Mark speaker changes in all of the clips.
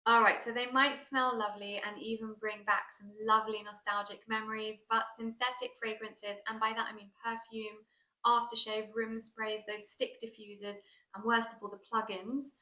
Speaker 1: All right, so they might smell lovely and even bring back some lovely nostalgic memories, but synthetic fragrances, and by that I mean perfume, aftershave, room sprays, those stick diffusers, and worst of all, the plugins,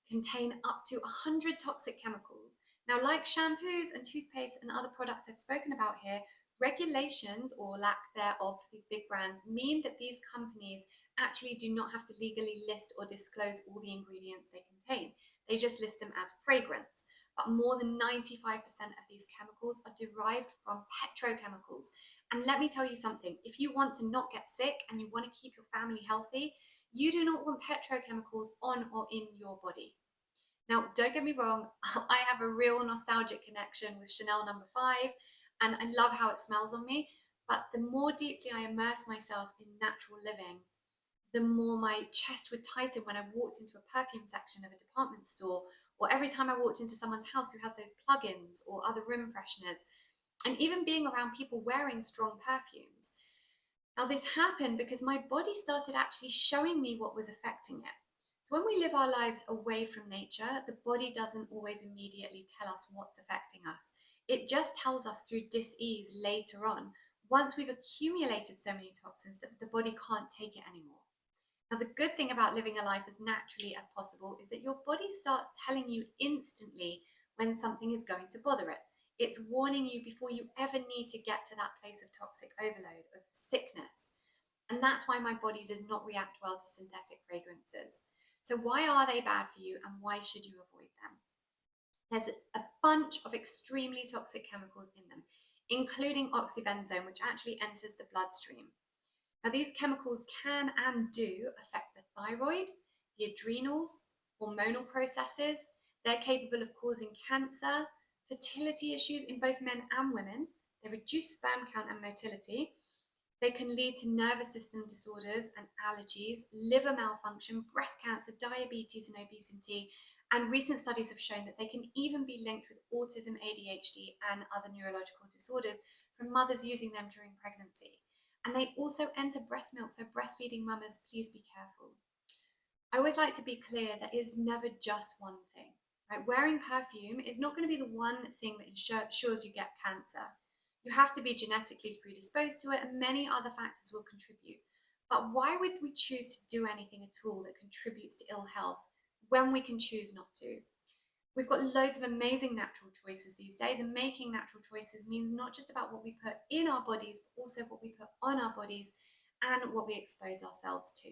Speaker 1: contain up to 100 toxic chemicals. Now, like shampoos and toothpaste and other products I've spoken about here, regulations or lack thereof for these big brands mean that these companies actually do not have to legally list or disclose all the ingredients they contain. They just list them as fragrance. But more than 95% of these chemicals are derived from petrochemicals. And let me tell you something, if you want to not get sick and you want to keep your family healthy, you do not want petrochemicals on or in your body. Now, don't get me wrong, I have a real nostalgic connection with Chanel No. 5, and I love how it smells on me. But the more deeply I immerse myself in natural living, the more my chest would tighten when I walked into a perfume section of a department store, or every time I walked into someone's house who has those plugins or other room fresheners, and even being around people wearing strong perfumes. Now, this happened because my body started actually showing me what was affecting it. So, when we live our lives away from nature, the body doesn't always immediately tell us what's affecting us. It just tells us through dis-ease later on, once we've accumulated so many toxins that the body can't take it anymore. Now, the good thing about living a life as naturally as possible is that your body starts telling you instantly when something is going to bother it. It's warning you before you ever need to get to that place of toxic overload, of sickness. And that's why my body does not react well to synthetic fragrances. So, why are they bad for you and why should you avoid them? There's a bunch of extremely toxic chemicals in them, including oxybenzone, which actually enters the bloodstream. Now, these chemicals can and do affect the thyroid, the adrenals, hormonal processes. They're capable of causing cancer, fertility issues in both men and women. They reduce sperm count and motility. They can lead to nervous system disorders and allergies, liver malfunction, breast cancer, diabetes, and obesity. And recent studies have shown that they can even be linked with autism, ADHD, and other neurological disorders from mothers using them during pregnancy. And they also enter breast milk, so breastfeeding mamas, please be careful. I always like to be clear that it is never just one thing. Right? Wearing perfume is not going to be the one thing that ensures you get cancer. You have to be genetically predisposed to it, and many other factors will contribute. But why would we choose to do anything at all that contributes to ill health when we can choose not to? We've got loads of amazing natural choices these days, and making natural choices means not just about what we put in our bodies, but also what we put on our bodies and what we expose ourselves to.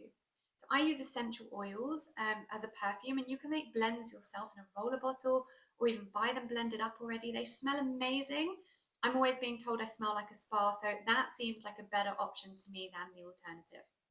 Speaker 1: So I use essential oils as a perfume, and you can make blends yourself in a roller bottle or even buy them blended up already. They smell amazing. I'm always being told I smell like a spa, so that seems like a better option to me than the alternative.